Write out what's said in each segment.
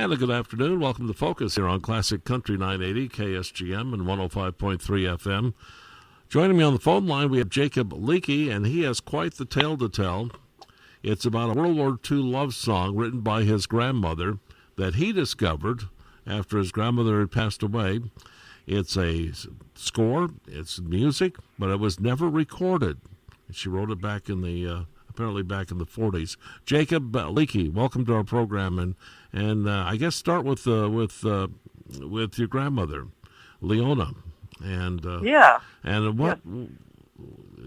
And a good afternoon. Welcome to Focus here on Classic Country 980, KSGM, and 105.3 FM. Joining me on the phone line, we have Jacob Leakey, and he has quite the tale to tell. It's about a World War II love song written by his grandmother that he discovered after his grandmother had passed away. It's a score, it's music, but it was never recorded. She wrote it back in the apparently back in the 40s. Jacob Leakey, welcome to our program, and I guess start with your grandmother, Leona, and what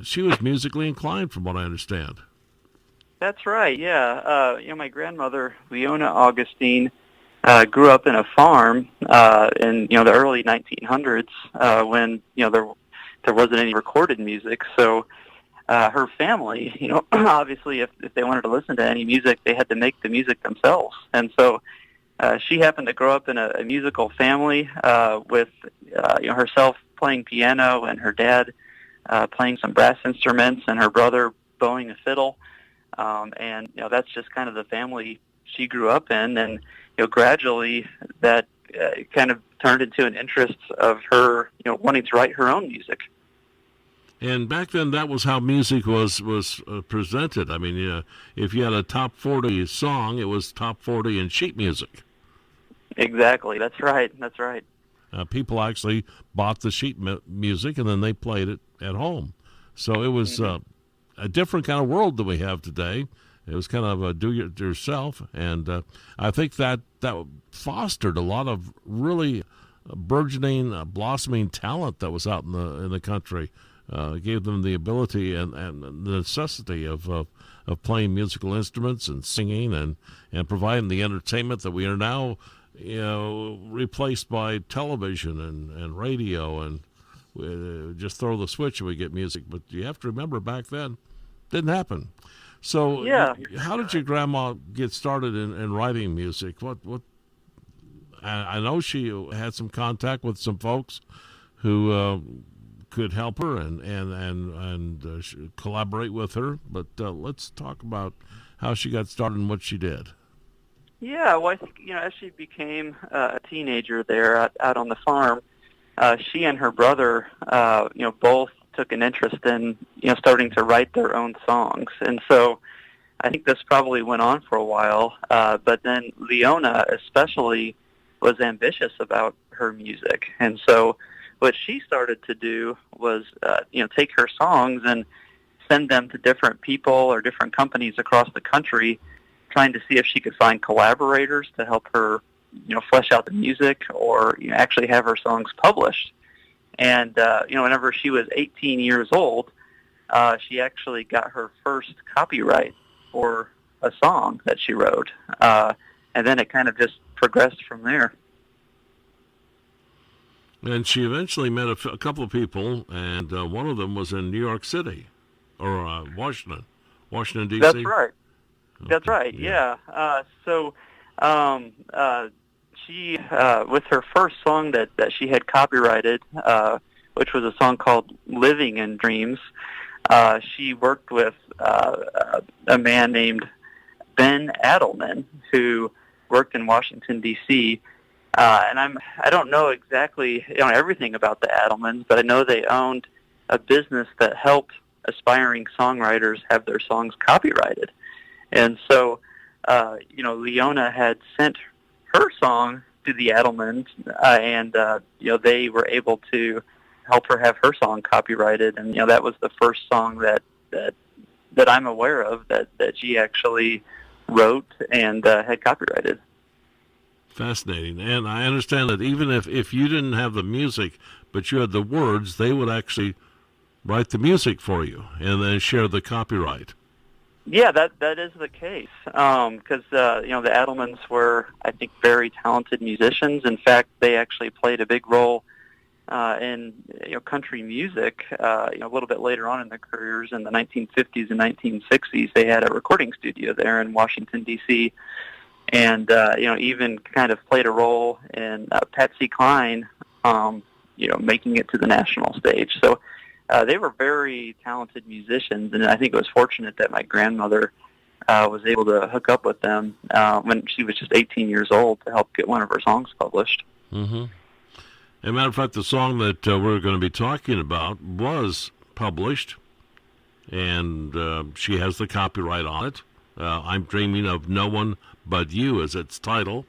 she was musically inclined, from what I understand. That's right. Yeah, my grandmother, Leona Augustine, grew up in a farm in the early 1900s when there wasn't any recorded music. So her family, obviously, if they wanted to listen to any music, they had to make the music themselves. And so she happened to grow up in a musical family with herself playing piano and her dad playing some brass instruments and her brother bowing a fiddle. And that's just kind of the family she grew up in, and gradually that kind of turned into an interest of her, wanting to write her own music. And back then, that was how music was presented. I mean, if you had a top 40 song, it was top 40 in sheet music. Exactly. That's right. That's right. People actually bought the sheet music, and then they played it at home. So it was a different kind of world than we have today. It was kind of a do-it-yourself, and I think that fostered a lot of really burgeoning, blossoming talent that was out in the country. Gave them the ability and the necessity of playing musical instruments and singing and providing the entertainment that we are now, replaced by television and radio, and we just throw the switch and we get music. But you have to remember, back then, it didn't happen. So how did your grandma get started in writing music? What I know she had some contact with some folks who could help her and collaborate with her. But let's talk about how she got started and what she did. Yeah, well, I think, as she became a teenager there out on the farm, she and her brother, both took an interest in, starting to write their own songs. And so I think this probably went on for a while, but then Leona especially was ambitious about her music. And so what she started to do was, take her songs and send them to different people or different companies across the country, trying to see if she could find collaborators to help her, flesh out the music or actually have her songs published. And, whenever she was 18 years old, she actually got her first copyright for a song that she wrote. And then it kind of just progressed from there. And she eventually met a couple of people, and one of them was in New York City, or Washington, D.C. That's right. Okay. That's right, yeah. So she, with her first song that she had copyrighted, which was a song called Living in Dreams, she worked with a man named Ben Edelman, who worked in Washington, D.C., and I don't know exactly everything about the Edelmans, but I know they owned a business that helped aspiring songwriters have their songs copyrighted. And so, Leona had sent her song to the Edelmans, and they were able to help her have her song copyrighted. And that was the first song that I'm aware of that she actually wrote and had copyrighted. Fascinating. And I understand that even if you didn't have the music, but you had the words, they would actually write the music for you and then share the copyright. Yeah, that is the case. Because the Edelmans were, I think, very talented musicians. In fact, they actually played a big role in country music. A little bit later on in their careers, in the 1950s and 1960s, they had a recording studio there in Washington, D.C., and even kind of played a role in Patsy Cline, making it to the national stage. So they were very talented musicians, and I think it was fortunate that my grandmother was able to hook up with them when she was just 18 years old to help get one of her songs published. Mm-hmm. As a matter of fact, the song that we're going to be talking about was published, and she has the copyright on it. I'm Dreaming of No One But You is its title.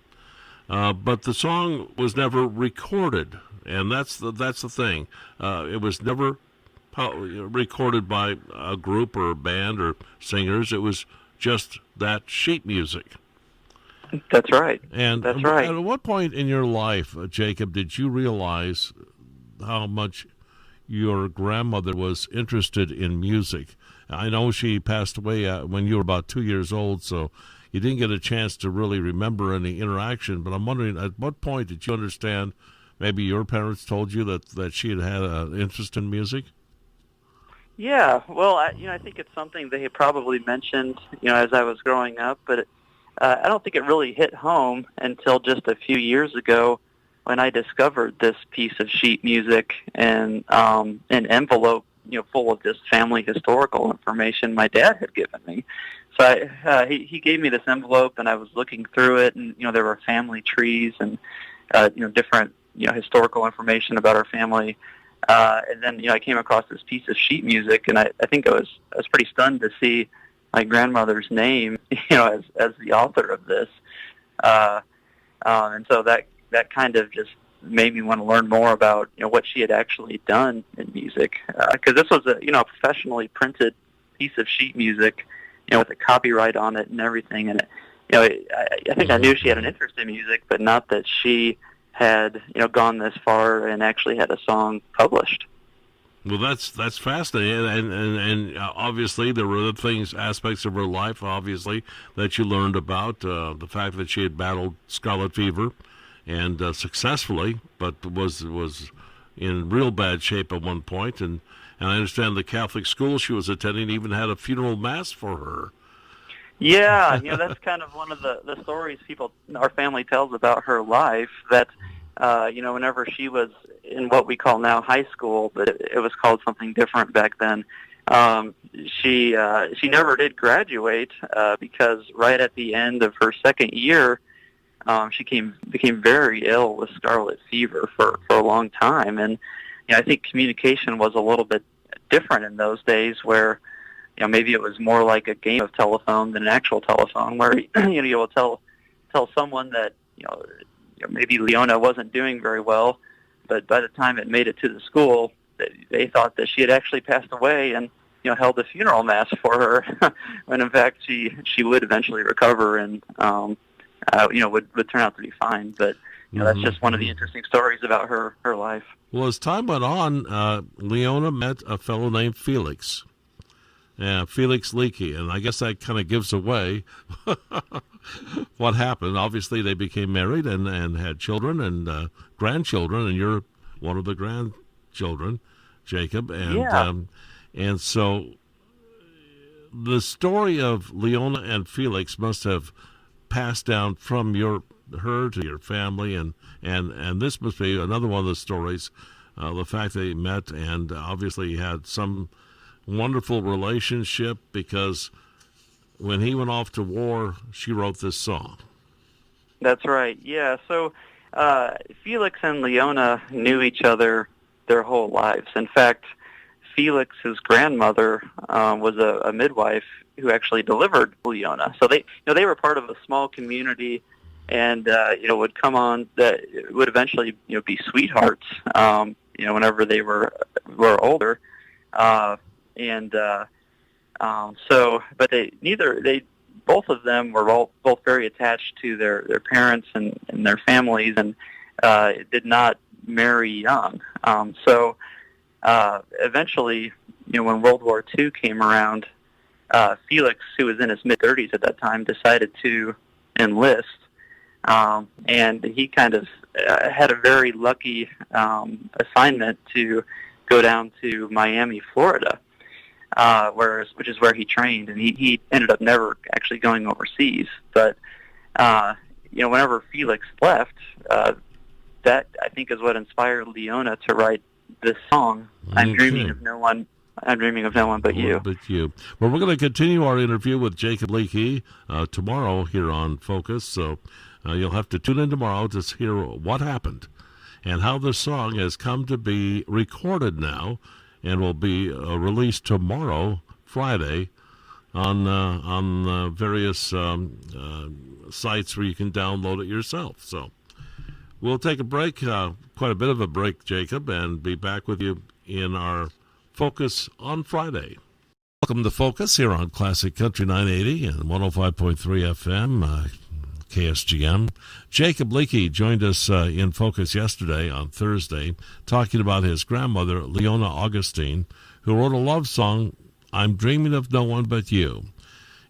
But the song was never recorded, and that's the thing. It was never recorded by a group or a band or singers. It was just that sheet music. That's right. And that's right. At what point in your life, Jacob, did you realize how much your grandmother was interested in music? I know she passed away when you were about 2 years old, so you didn't get a chance to really remember any interaction. But I'm wondering, at what point did you understand, maybe your parents told you that she had an interest in music? Yeah, well, I think it's something they had probably mentioned, as I was growing up, but I don't think it really hit home until just a few years ago when I discovered this piece of sheet music and an envelope, full of just family historical information my dad had given me. So he gave me this envelope, and I was looking through it, and there were family trees and different historical information about our family. And then I came across this piece of sheet music, and I think I was pretty stunned to see my grandmother's name, as the author of this. And so that kind of just made me want to learn more about what she had actually done in music, because this was a professionally printed piece of sheet music, with a copyright on it and everything. And I think I knew she had an interest in music, but not that she had gone this far and actually had a song published. Well, that's fascinating, and obviously there were other aspects of her life, obviously, that you learned about, the fact that she had battled scarlet fever, and successfully, but was in real bad shape at one point, and I understand the Catholic school she was attending even had a funeral mass for her. Yeah, that's kind of one of the stories our family tells about her life, that whenever she was in what we call now high school, but it was called something different back then, she never did graduate because right at the end of her second year, she became very ill with scarlet fever for a long time. And I think communication was a little bit different in those days, where maybe it was more like a game of telephone than an actual telephone, where you will tell someone that maybe Leona wasn't doing very well, but by the time it made it to the school, they thought that she had actually passed away, and held a funeral mass for her, when in fact she would eventually recover and would turn out to be fine. But that's just one of the interesting stories about her life. Well, as time went on, Leona met a fellow named Felix. Felix Leakey, and I guess that kind of gives away what happened. Obviously, they became married and had children and grandchildren, and you're one of the grandchildren, Jacob. And and so the story of Leona and Felix must have passed down from her to your family, and this must be another one of the stories, the fact that they met and obviously had some wonderful relationship, because when he went off to war, she wrote this song. That's right. Yeah. So Felix and Leona knew each other their whole lives. In fact, Felix's grandmother was a midwife who actually delivered Leona. So they were part of a small community, and would come on that would eventually be sweethearts. Whenever they were older. But both of them were both very attached to their parents and their families, and did not marry young. Eventually, when World War II came around, Felix, who was in his mid-30s at that time, decided to enlist, and he kind of had a very lucky assignment to go down to Miami, Florida, which is where he trained, and he ended up never actually going overseas. But whenever Felix left, that I think is what inspired Leona to write this song. Okay. I'm dreaming of no one I'm Dreaming of No One But You. But you. Well, we're going to continue our interview with Jacob Leakey tomorrow here on Focus, so you'll have to tune in tomorrow to hear what happened and how this song has come to be recorded now and will be released tomorrow, Friday, on various sites where you can download it yourself. So we'll take a break, quite a bit of a break, Jacob, and be back with you in our Focus on Friday. Welcome to Focus here on Classic Country 980 and 105.3 FM, KSGM. Jacob Leakey joined us in Focus yesterday on Thursday, talking about his grandmother, Leona Augustine, who wrote a love song, I'm Dreaming of No One But You.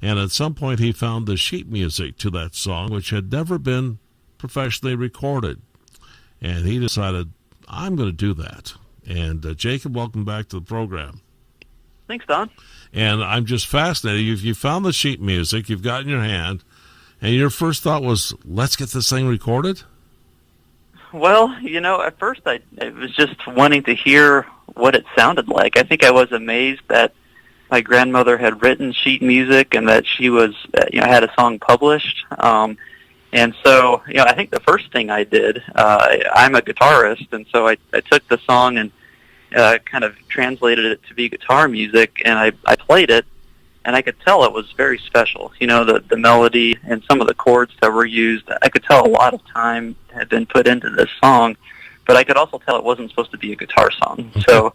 And at some point he found the sheet music to that song, which had never been professionally recorded. And he decided, I'm going to do that. And Jacob, welcome back to the program. Thanks, Don. And I'm just fascinated. You found the sheet music, you've got in your hand, and your first thought was, let's get this thing recorded? Well, at first I was just wanting to hear what it sounded like. I think I was amazed that my grandmother had written sheet music and that she was, had a song published. And so, I think the first thing I did, I'm a guitarist, and so I took the song and kind of translated it to be guitar music, and I played it, and I could tell it was very special. The melody and some of the chords that were used, I could tell a lot of time had been put into this song, but I could also tell it wasn't supposed to be a guitar song. So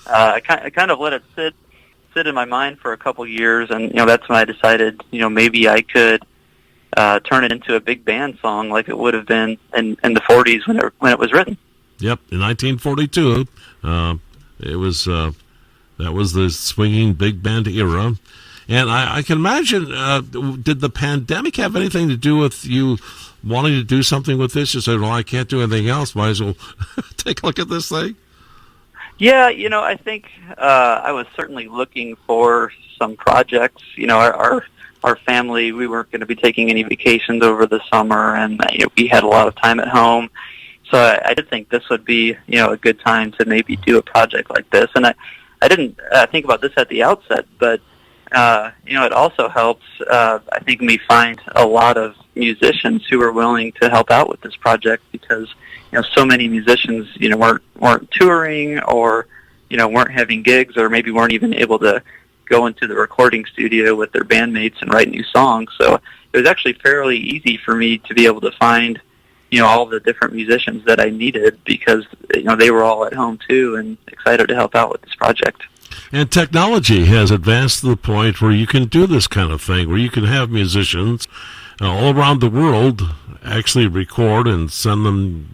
I kind of let it sit in my mind for a couple years, and that's when I decided, maybe I could turn it into a big band song like it would have been in the 40s when it was written. Yep, in 1942, it was that was the swinging big band era, and I can imagine. Did the pandemic have anything to do with you wanting to do something with this? You said, "Well, I can't do anything else. Might as well take a look at this thing." Yeah, I think I was certainly looking for some projects. Our family, we weren't going to be taking any vacations over the summer, and we had a lot of time at home. So I did think this would be, a good time to maybe do a project like this. And I didn't think about this at the outset, but, it also helps, I think, me find a lot of musicians who are willing to help out with this project because, so many musicians, weren't touring or, weren't having gigs or maybe weren't even able to go into the recording studio with their bandmates and write new songs. So it was actually fairly easy for me to be able to find, all the different musicians that I needed because, they were all at home too and excited to help out with this project. And technology has advanced to the point where you can do this kind of thing, where you can have musicians all around the world actually record and send them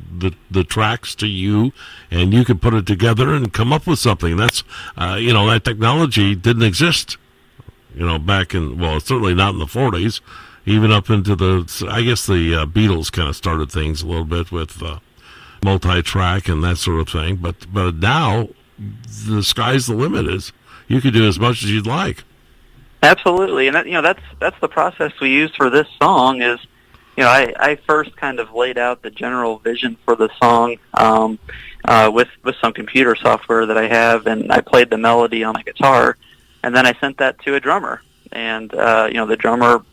the tracks to you, and you can put it together and come up with something. That's, that technology didn't exist, back in, well, certainly not in the 40s, even up into the Beatles kind of started things a little bit with multi-track and that sort of thing. But now the sky's the limit. You can do as much as you'd like. Absolutely, and that's the process we used for this song. Is I first kind of laid out the general vision for the song with some computer software that I have, and I played the melody on a guitar, and then I sent that to a drummer, and the drummer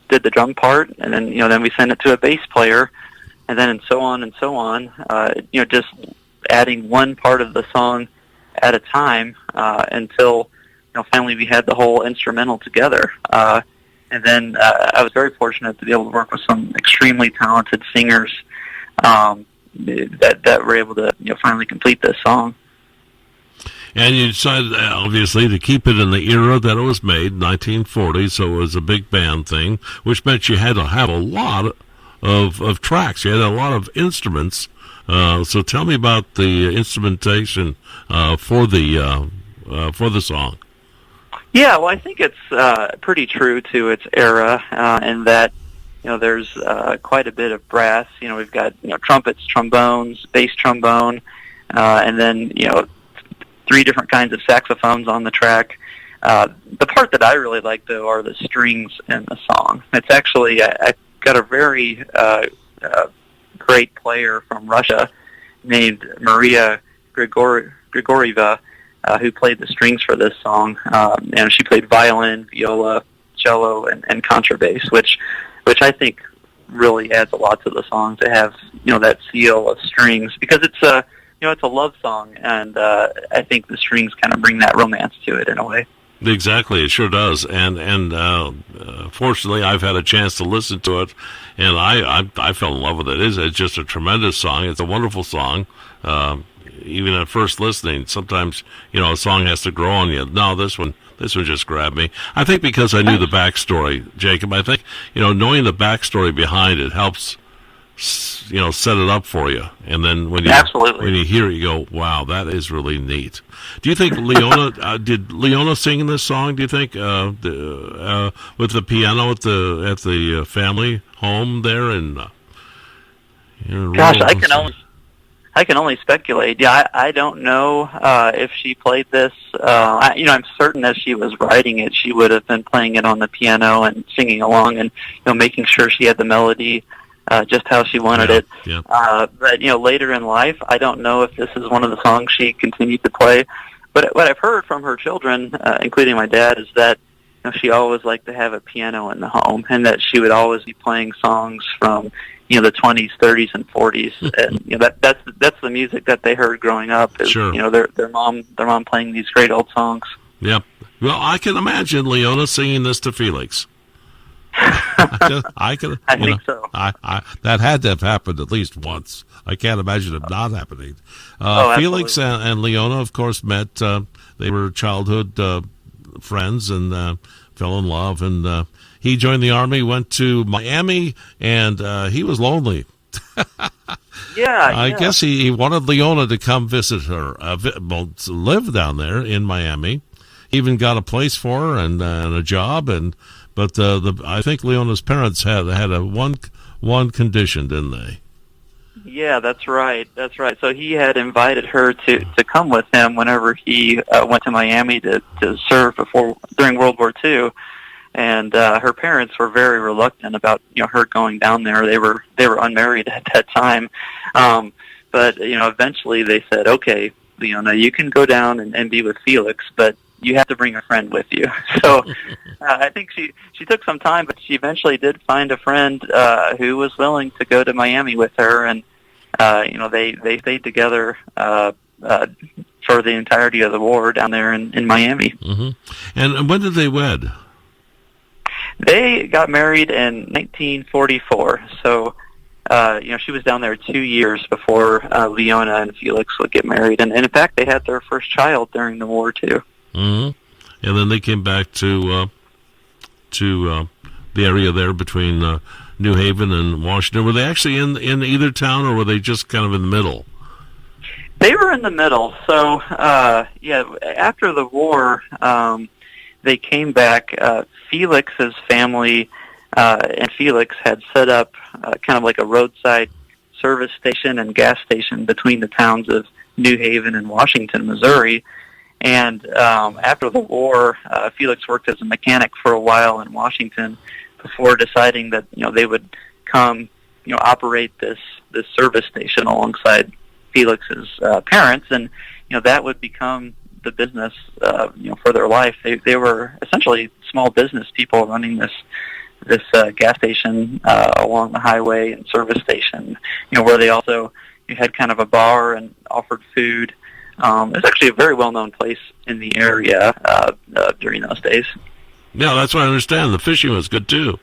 did the drum part, and then we sent it to a bass player, and then and so on, just adding one part of the song at a time until finally we had the whole instrumental together. And then I was very fortunate to be able to work with some extremely talented singers that were able to finally complete this song. And you decided, obviously, to keep it in the era that it was made, 1940, so it was a big band thing, which meant you had to have a lot of tracks. You had a lot of instruments. So tell me about the instrumentation for the song. Yeah, well, I think it's pretty true to its era in that there's quite a bit of brass. We've got trumpets, trombones, bass trombone, and then 3 different kinds of saxophones on the track. The part that I really like, though, are the strings in the song. It's actually I got a very great player from Russia named Maria Grigorieva, who played the strings for this song. And she played violin, viola, cello, and contrabass, which I think really adds a lot to the song to have, that seal of strings, because it's a love song, and I think the strings kind of bring that romance to it in a way. Exactly, it sure does. And fortunately, I've had a chance to listen to it, and I fell in love with it. It's just a tremendous song. It's a wonderful song. Even at first listening, sometimes a song has to grow on you. No, this one just grabbed me. I think because I knew the backstory, Jacob. I think knowing the backstory behind it helps set it up for you, and then when you hear it, you go, "Wow, that is really neat." Do you think Leona did Leona sing this song? Do you think with the piano at the family home there in? Gosh, I can only speculate. Yeah, I don't know if she played this. I'm certain as she was writing it, she would have been playing it on the piano and singing along, and making sure she had the melody just how she wanted it. Yeah. But later in life, I don't know if this is one of the songs she continued to play. But what I've heard from her children, including my dad, is that she always liked to have a piano in the home, and that she would always be playing songs from the 20s, 30s, and 40s, and that's the music that they heard growing up. Is, sure. Their mom playing these great old songs. Yep. Well, I can imagine Leona singing this to Felix. I think so. That had to have happened at least once. I can't imagine it not happening. Felix and Leona, of course, met. They were childhood friends and fell in love. And he joined the Army, went to Miami, and he was lonely. I guess he wanted Leona to come visit her, to live down there in Miami. He even got a place for her and a job, but I think Leona's parents had a one condition, didn't they? Yeah, that's right. So he had invited her to come with him whenever he went to Miami to serve during World War II, and her parents were very reluctant about her going down there. They were unmarried at that time, but eventually they said, "Okay, Leona, you can go down and be with Felix, but you have to bring a friend with you." So I think she took some time, but she eventually did find a friend who was willing to go to Miami with her, and they stayed together for the entirety of the war down there in Miami. Mm-hmm. And when did they wed? They got married in 1944. So she was down there 2 years before Leona and Felix would get married, and in fact they had their first child during the war too. Mm-hmm. And then they came back to the area there between New Haven and Washington. Were they actually in either town, or were they just kind of in the middle? They were in the middle. So after the war, they came back. Felix's family and Felix had set up kind of like a roadside service station and gas station between the towns of New Haven and Washington, Missouri. And after the war, Felix worked as a mechanic for a while in Washington before deciding that they would come operate this service station alongside Felix's parents, and that would become the business for their life. They were essentially small business people running this gas station along the highway and service station, where they also had kind of a bar and offered food. It's actually a very well-known place in the area during those days. Yeah, that's what I understand. The fishing was good too.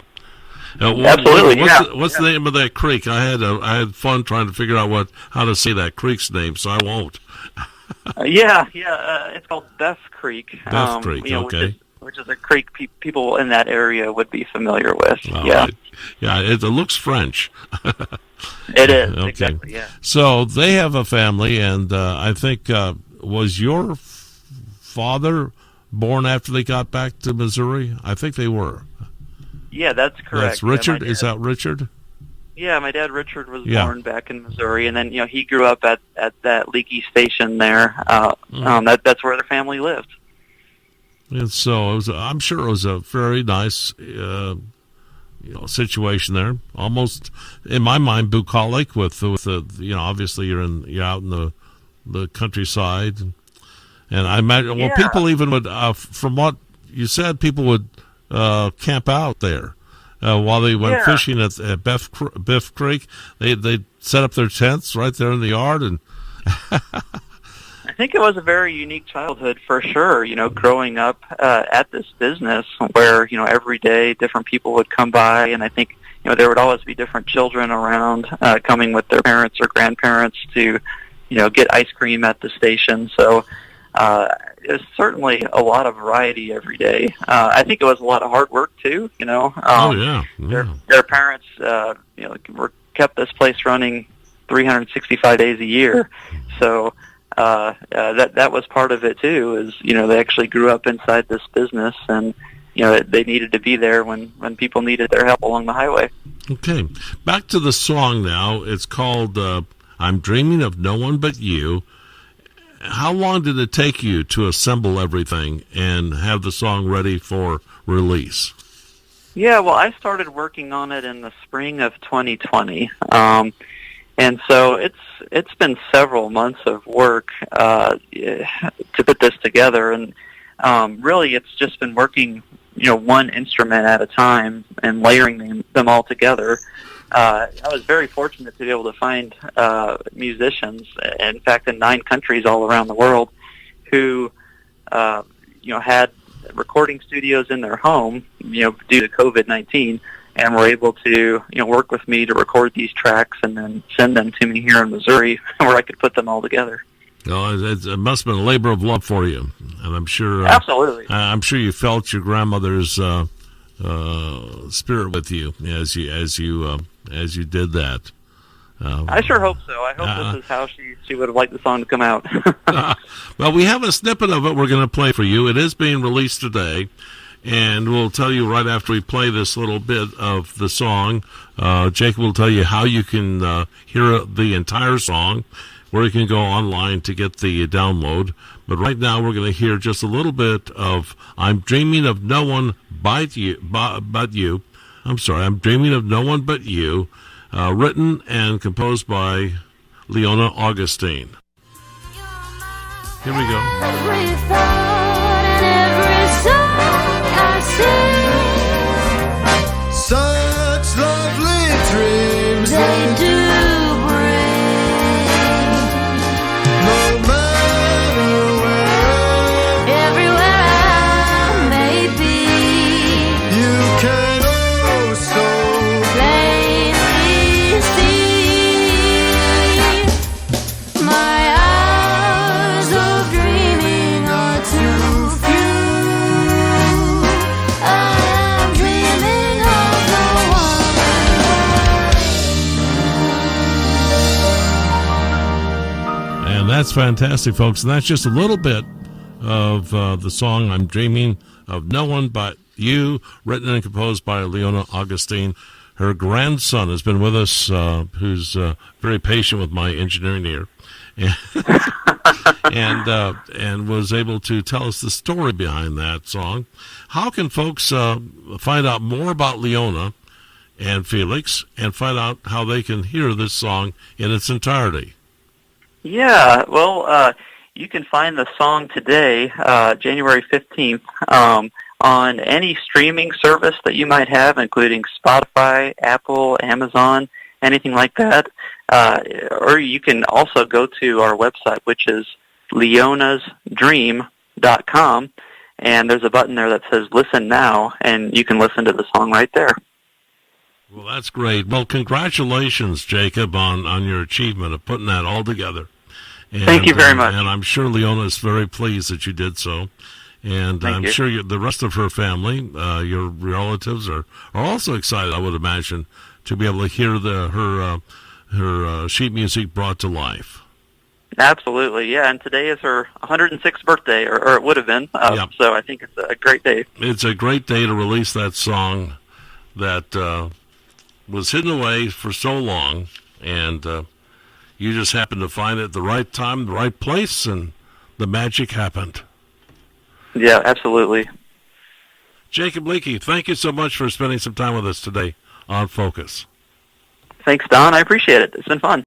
Absolutely. What's the name of that creek? I had fun trying to figure out how to say that creek's name, so I won't. It's called Beth Creek. Beth Creek, okay. Which is a creek people in that area would be familiar with. Right. Yeah, it looks French. It is, okay. Exactly, yeah. So they have a family, and I think, was your father born after they got back to Missouri? I think they were. Yeah, that's correct. That's Richard? Is that Richard? Yeah, my dad Richard was born back in Missouri, and then he grew up at that Leakey station there. That's where their family lived. And so I'm sure it was a very nice situation there. Almost, in my mind, bucolic with the obviously you're out in the countryside, And I imagine, well, Yeah. people even would, from what you said, people would camp out there while they went Yeah. fishing at Biff Creek. They'd set up their tents right there in the yard. And I think it was a very unique childhood for sure, growing up at this business where, every day different people would come by, and I think, there would always be different children around coming with their parents or grandparents to, get ice cream at the station. So there's certainly a lot of variety every day. I think it was a lot of hard work too, oh, yeah. Their parents, kept this place running 365 days a year. So that was part of it too. Is they actually grew up inside this business, and they needed to be there when people needed their help along the highway. Okay, back to the song now. It's called "I'm Dreaming of No One But You." How long did it take you to assemble everything and have the song ready for release? Yeah, well, I started working on it in the spring of 2020. And so it's been several months of work to put this together, and really it's just been working, one instrument at a time and layering them all together. I was very fortunate to be able to find musicians, in fact, in 9 countries all around the world, who had recording studios in their home, due to COVID-19. And were able to, work with me to record these tracks and then send them to me here in Missouri, where I could put them all together. Well, it must have been a labor of love for you, and I'm sure. Absolutely. I'm sure you felt your grandmother's spirit with you as you did that. I sure hope so. I hope this is how she would have liked the song to come out. Well, we have a snippet of it we're going to play for you. It is being released today. And we'll tell you right after we play this little bit of the song. Jacob will tell you how you can hear the entire song, where you can go online to get the download. But right now we're going to hear just a little bit of "I'm Dreaming of No One But You." I'm Dreaming of No One But You, written and composed by Lyna Augustine. Here we go. Every thought and every song I sing, such lovely dreams they do bring. no matter where Everywhere I may be, you can oh so plainly see. My hours of dreaming are too few. I am dreaming of no one. And that's fantastic, folks. And that's just a little bit of the song "I'm Dreaming of No One But You," written and composed by Lyna Augustine. Her grandson has been with us, who's very patient with my engineering here, and was able to tell us the story behind that song. How can folks find out more about Lyna and Felix and find out how they can hear this song in its entirety? Yeah, well, you can find the song today, January 15th, on any streaming service that you might have, including Spotify, Apple, Amazon, anything like that. Or you can also go to our website, which is leonasdream.com, and there's a button there that says Listen Now, and you can listen to the song right there. Well, that's great. Well, congratulations, Jacob, on your achievement of putting that all together. And, Thank you very much. And I'm sure Lyna is very pleased that you did so. And Thank I'm you. sure the rest of her family, your relatives, are also excited, I would imagine, to be able to hear her sheet music brought to life. Absolutely, yeah. And today is her 106th birthday, or it would have been. Yep. So I think it's a great day. It's a great day to release that song that was hidden away for so long, and you just happened to find it at the right time, the right place, and the magic happened. Yeah, absolutely. Jacob Leakey, thank you so much for spending some time with us today on Focus. Thanks, Don. I appreciate it. It's been fun.